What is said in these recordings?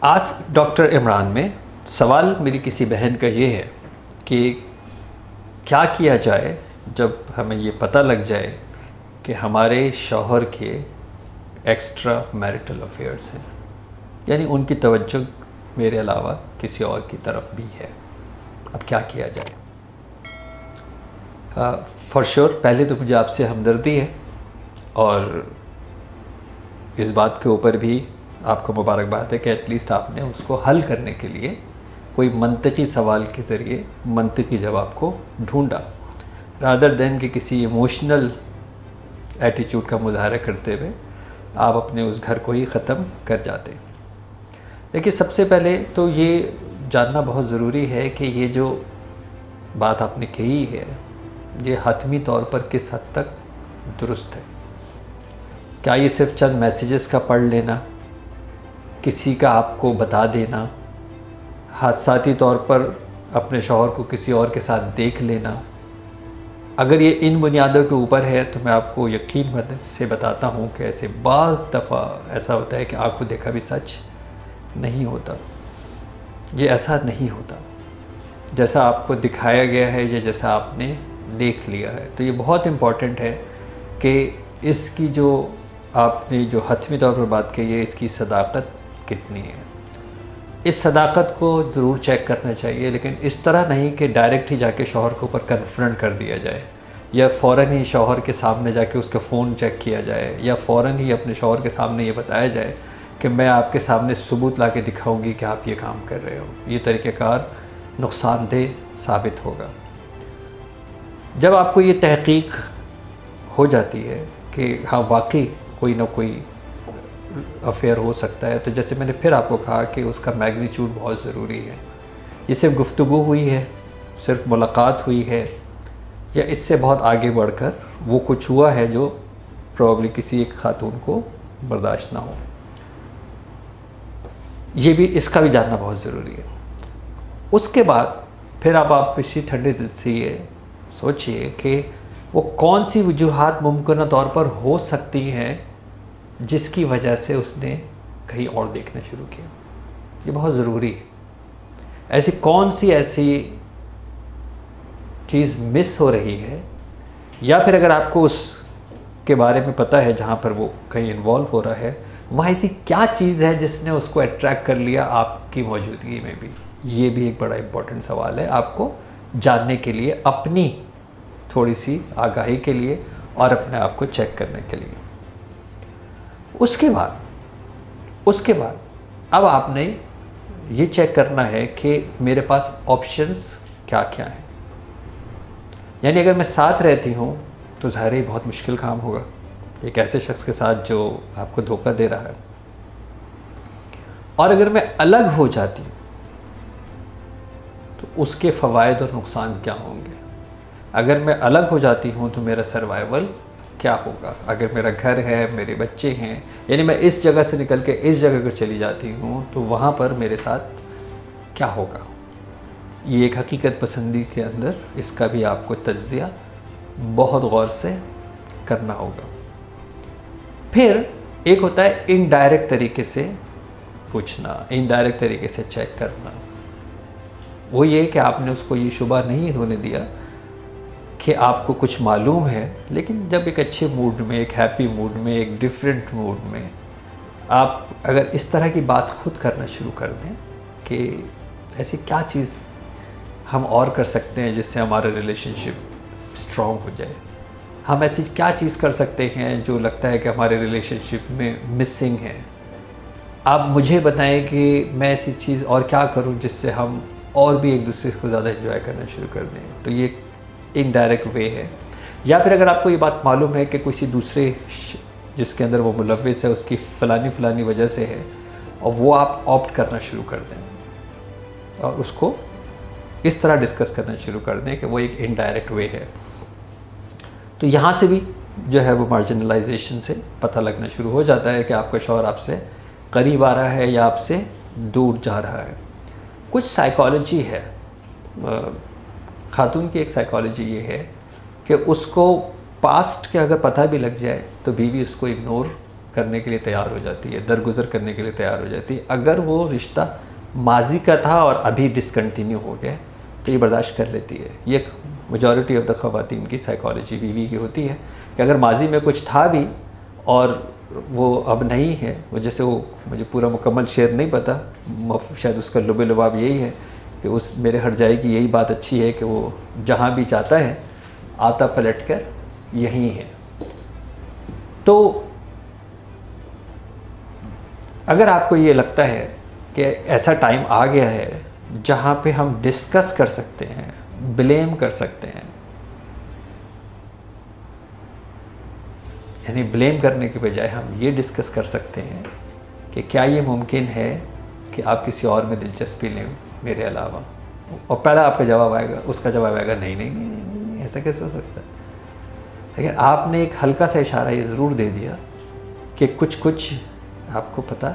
आज डॉक्टर इमरान में सवाल मेरी किसी बहन का ये है कि क्या किया जाए जब हमें ये पता लग जाए कि हमारे शौहर के एक्स्ट्रा मैरिटल अफेयर्स हैं, यानी उनकी तवज्जो मेरे अलावा किसी और की तरफ भी है। अब क्या किया जाए? फॉर श्योर पहले तो मुझे आपसे हमदर्दी है और इस बात के ऊपर भी आपको मुबारकबाद है कि एटलीस्ट आपने उसको हल करने के लिए कोई मंतकी सवाल के ज़रिए मंतकी जवाब को ढूंढा, रादर देन कि किसी इमोशनल एटीट्यूड का मुजाहरा करते हुए आप अपने उस घर को ही ख़त्म कर जाते। देखिए, सबसे पहले तो ये जानना बहुत ज़रूरी है कि ये जो बात आपने कही है ये हतमी तौर पर किस हद तक दुरुस्त है। क्या ये सिर्फ चंद मैसेजेस का पढ़ लेना, किसी का आपको बता देना, हादसाती तौर पर अपने शौहर को किसी और के साथ देख लेना, अगर ये इन बुनियादों के ऊपर है तो मैं आपको यकीन से बताता हूँ कि ऐसे बाज़ दफ़ा ऐसा होता है कि आंखों देखा भी सच नहीं होता। ये ऐसा नहीं होता जैसा आपको दिखाया गया है या जैसा आपने देख लिया है। तो ये बहुत इम्पॉर्टेंट है कि इसकी जो आपने जो हतमी तौर पर बात की है, इसकी सदाकत कितनी है। इस सदाकत को ज़रूर चेक करना चाहिए, लेकिन इस तरह नहीं कि डायरेक्ट ही जाके शौहर के ऊपर कन्फ्रंट कर दिया जाए, या फ़ौरन ही शौहर के सामने जाके उसका फ़ोन चेक किया जाए, या फ़ौरन ही अपने शौहर के सामने ये बताया जाए कि मैं आपके सामने सबूत ला के दिखाऊँगी कि आप ये काम कर रहे हो। ये तरीक़ेकार नुकसानदेह साबित होगा। जब आपको ये तहक़ीक़ हो जाती है कि हाँ वाकई कोई ना कोई अफेयर हो सकता है, तो जैसे मैंने फिर आपको कहा कि उसका मैग्नीट्यूड बहुत ज़रूरी है। ये सिर्फ गुफ्तगू हुई है, सिर्फ मुलाकात हुई है, या इससे बहुत आगे बढ़कर वो कुछ हुआ है जो प्रॉब्ली किसी एक खातून को बर्दाश्त ना हो, ये भी इसका भी जानना बहुत ज़रूरी है। उसके बाद फिर अब आप इसी ठंडे दिल से ये सोचिए कि वो कौन सी वजूहात मुमकिन तौर पर हो सकती हैं जिसकी वजह से उसने कहीं और देखना शुरू किया। ये बहुत ज़रूरी है। ऐसी कौन सी ऐसी चीज़ मिस हो रही है, या फिर अगर आपको उसके बारे में पता है जहाँ पर वो कहीं इन्वॉल्व हो रहा है, वहाँ ऐसी क्या चीज़ है जिसने उसको अट्रैक्ट कर लिया आपकी मौजूदगी में भी। ये भी एक बड़ा इम्पोर्टेंट सवाल है आपको जानने के लिए, अपनी थोड़ी सी आगाही के लिए और अपने आप को चेक करने के लिए। उसके बाद अब आपने ये चेक करना है कि मेरे पास ऑप्शंस क्या क्या हैं। यानी अगर मैं साथ रहती हूँ तो ज़ाहिर ही बहुत मुश्किल काम होगा एक ऐसे शख्स के साथ जो आपको धोखा दे रहा है। और अगर मैं अलग हो जाती हूँ तो उसके फ़वाइद और नुकसान क्या होंगे। अगर मैं अलग हो जाती हूँ तो मेरा सर्वाइवल क्या होगा। अगर मेरा घर है, मेरे बच्चे हैं, यानी मैं इस जगह से निकल के इस जगह अगर चली जाती हूँ तो वहाँ पर मेरे साथ क्या होगा। ये एक हकीकत पसंदी के अंदर इसका भी आपको तज्ज़िया बहुत गौर से करना होगा। फिर एक होता है इनडायरेक्ट तरीके से पूछना, इनडायरेक्ट तरीके से चेक करना। वो ये कि आपने उसको ये शुबा नहीं होने दिया कि आपको कुछ मालूम है, लेकिन जब एक अच्छे मूड में, एक हैप्पी मूड में, एक डिफरेंट मूड में आप अगर इस तरह की बात खुद करना शुरू कर दें कि ऐसी क्या चीज़ हम और कर सकते हैं जिससे हमारा रिलेशनशिप स्ट्रॉन्ग हो जाए, हम ऐसी क्या चीज़ कर सकते हैं जो लगता है कि हमारे रिलेशनशिप में मिसिंग है, आप मुझे बताएं कि मैं ऐसी चीज़ और क्या करूं जिससे हम और भी एक दूसरे को ज़्यादा एंजॉय करना शुरू कर दें। तो ये इनडायरेक्ट वे है। या फिर अगर आपको ये बात मालूम है कि किसी दूसरे जिसके अंदर वो मुलव्विस है उसकी फ़लानी वजह से है, और वो आप ऑप्ट करना शुरू कर दें और उसको इस तरह डिस्कस करना शुरू कर दें कि वो एक इनडायरेक्ट वे है, तो यहाँ से भी जो है वो मार्जिनलाइजेशन से पता लगना शुरू हो जाता है कि आपका शौहर आपसे करीब आ रहा है या आपसे दूर जा रहा है। कुछ साइकोलॉजी है, खातून की एक साइकोलॉजी ये है कि उसको पास्ट के अगर पता भी लग जाए तो बीवी उसको इग्नोर करने के लिए तैयार हो जाती है, दरगुजर करने के लिए तैयार हो जाती है। अगर वो रिश्ता माजी का था और अभी डिसकंटिन्यू हो गया तो ये बर्दाश्त कर लेती है। ये मेजॉरिटी ऑफ द ख़वातीन की साइकोलॉजी बीवी की होती है कि अगर माजी में कुछ था भी और वो अब नहीं है, वो जैसे वो मुझे पूरा मुकम्मल शेर नहीं पता, शायद उसका लुबे लुबाब यही है कि उस मेरे हट जाए की यही बात अच्छी है कि वो जहाँ भी चाहता है आता पलट कर यहीं है। तो अगर आपको ये लगता है कि ऐसा टाइम आ गया है जहाँ पे हम डिस्कस कर सकते हैं, ब्लेम कर सकते हैं, यानी ब्लेम करने के बजाय हम ये डिस्कस कर सकते हैं कि क्या ये मुमकिन है कि आप किसी और में दिलचस्पी लें मेरे अलावा, और पहला आपका जवाब आएगा, उसका जवाब आएगा नहीं नहीं नहीं, नहीं, नहीं ऐसा कैसे हो सकता है। लेकिन आपने एक हल्का सा इशारा ये ज़रूर दे दिया कि कुछ कुछ आपको पता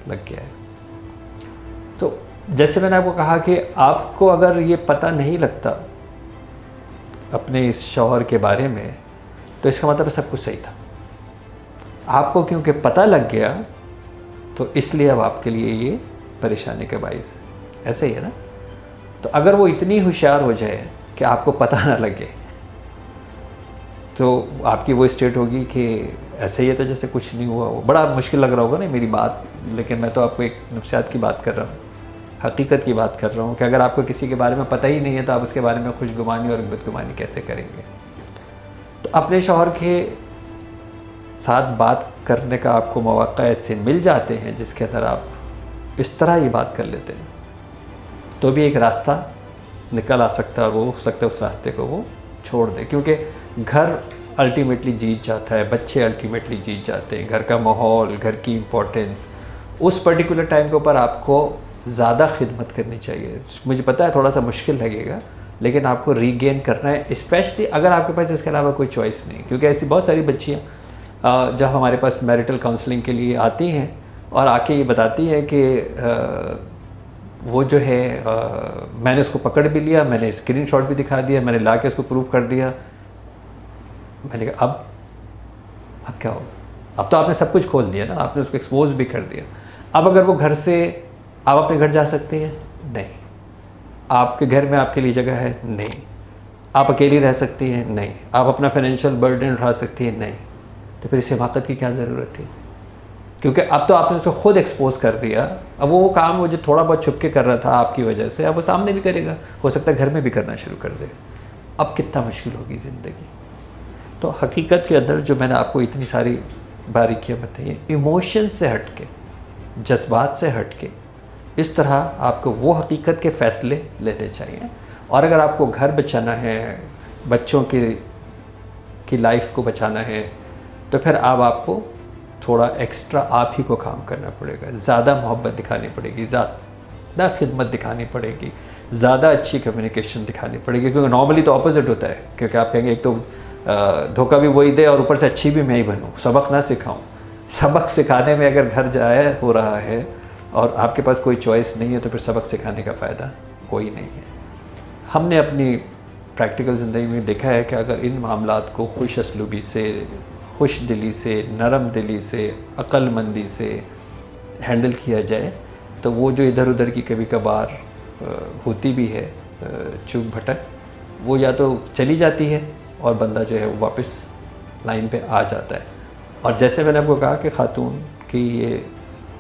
लग गया है। तो जैसे मैंने आपको कहा कि आपको अगर ये पता नहीं लगता अपने इस शौहर के बारे में तो इसका मतलब सब कुछ सही था। आपको क्योंकि पता लग गया तो इसलिए अब आपके लिए ये परेशानी का बाइस है। ऐसे ही है ना। तो अगर वो इतनी होशियार हो जाए कि आपको पता ना लगे तो आपकी वो स्टेट होगी कि ऐसे ही है तो जैसे कुछ नहीं हुआ। वो बड़ा मुश्किल लग रहा होगा ना मेरी बात, लेकिन मैं तो आपको एक नफ्सियात की बात कर रहा हूँ, हकीकत की बात कर रहा हूँ कि अगर आपको किसी के बारे में पता ही नहीं है तो आप उसके बारे में खुशगुमानी और बदगुमानी कैसे करेंगे। तो अपने शौहर के साथ बात करने का आपको मौका ऐसे मिल जाते हैं जिसके अंदर आप इस तरह ही बात कर लेते हैं तो भी एक रास्ता निकल आ सकता है और वो हो सकता है उस रास्ते को वो छोड़ दे। क्योंकि घर अल्टीमेटली जीत जाता है, बच्चे अल्टीमेटली जीत जाते हैं, घर का माहौल, घर की इम्पोर्टेंस। उस पर्टिकुलर टाइम के ऊपर आपको ज़्यादा खिदमत करनी चाहिए। मुझे पता है थोड़ा सा मुश्किल लगेगा लेकिन आपको रीगेन करना है, स्पेशली अगर आपके पास इसके अलावा कोई चॉइस नहीं। क्योंकि ऐसी बहुत सारी बच्चियाँ जब हमारे पास मैरिटल काउंसलिंग के लिए आती हैं और आके ये बताती है कि वो जो है मैंने उसको पकड़ भी लिया, मैंने स्क्रीनशॉट भी दिखा दिया, मैंने ला के उसको प्रूव कर दिया। मैंने कहा अब क्या होगा, अब तो आपने सब कुछ खोल दिया ना, आपने उसको एक्सपोज भी कर दिया। अब अगर वो घर से, आप अपने घर जा सकती हैं? नहीं। आपके घर में आपके लिए जगह है? नहीं। आप अकेली रह सकती हैं? नहीं। आप अपना फाइनेंशियल बर्डन उठा सकती हैं? नहीं। तो फिर इस हिमाकत की क्या ज़रूरत थी? क्योंकि अब तो आपने उसको खुद एक्सपोज कर दिया। अब वो काम वो जो थोड़ा बहुत छुप के कर रहा था आपकी वजह से, अब वो सामने भी करेगा, हो सकता है घर में भी करना शुरू कर दे। अब कितना मुश्किल होगी ज़िंदगी। तो हकीकत के अंदर जो मैंने आपको इतनी सारी बारीकियाँ बताई हैं, इमोशन से हट के, जज्बात से हट के, इस तरह आपको वो हकीकत के फ़ैसले लेने चाहिए। और अगर आपको घर बचाना है, बच्चों की लाइफ को बचाना है, तो फिर अब आपको थोड़ा एक्स्ट्रा आप ही को काम करना पड़ेगा। ज़्यादा मोहब्बत दिखानी पड़ेगी, ज़्यादा खिदमत दिखानी पड़ेगी, ज़्यादा अच्छी कम्युनिकेशन दिखानी पड़ेगी। क्योंकि नॉर्मली तो ऑपोजिट होता है, क्योंकि आप कहेंगे एक तो धोखा भी वही दे और ऊपर से अच्छी भी मैं ही बनूँ, सबक ना सिखाऊँ। सबक सिखाने में अगर घर जाया हो रहा है और आपके पास कोई चॉइस नहीं है तो फिर सबक सिखाने का फ़ायदा कोई नहीं है। हमने अपनी प्रैक्टिकल ज़िंदगी में देखा है कि अगर इन मामलात को खुश असलूबी से, खुश दिली से, नरम दिली से, अक्लमंदी से हैंडल किया जाए तो वो जो इधर उधर की कभी कभार होती भी है चूक भटक, वो या तो चली जाती है और बंदा जो है वो वापस लाइन पे आ जाता है। और जैसे मैंने आपको कहा कि ख़ातून की ये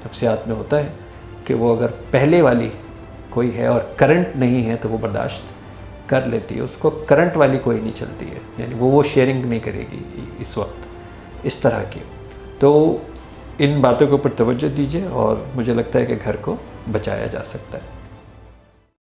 नफ्सियात में होता है कि वो अगर पहले वाली कोई है और करंट नहीं है तो वो बर्दाश्त कर लेती है, उसको करंट वाली कोई नहीं चलती है, यानी वो शेयरिंग नहीं करेगी इस वक्त इस तरह की। तो इन बातों के ऊपर तवज्जो दीजिए और मुझे लगता है कि घर को बचाया जा सकता है।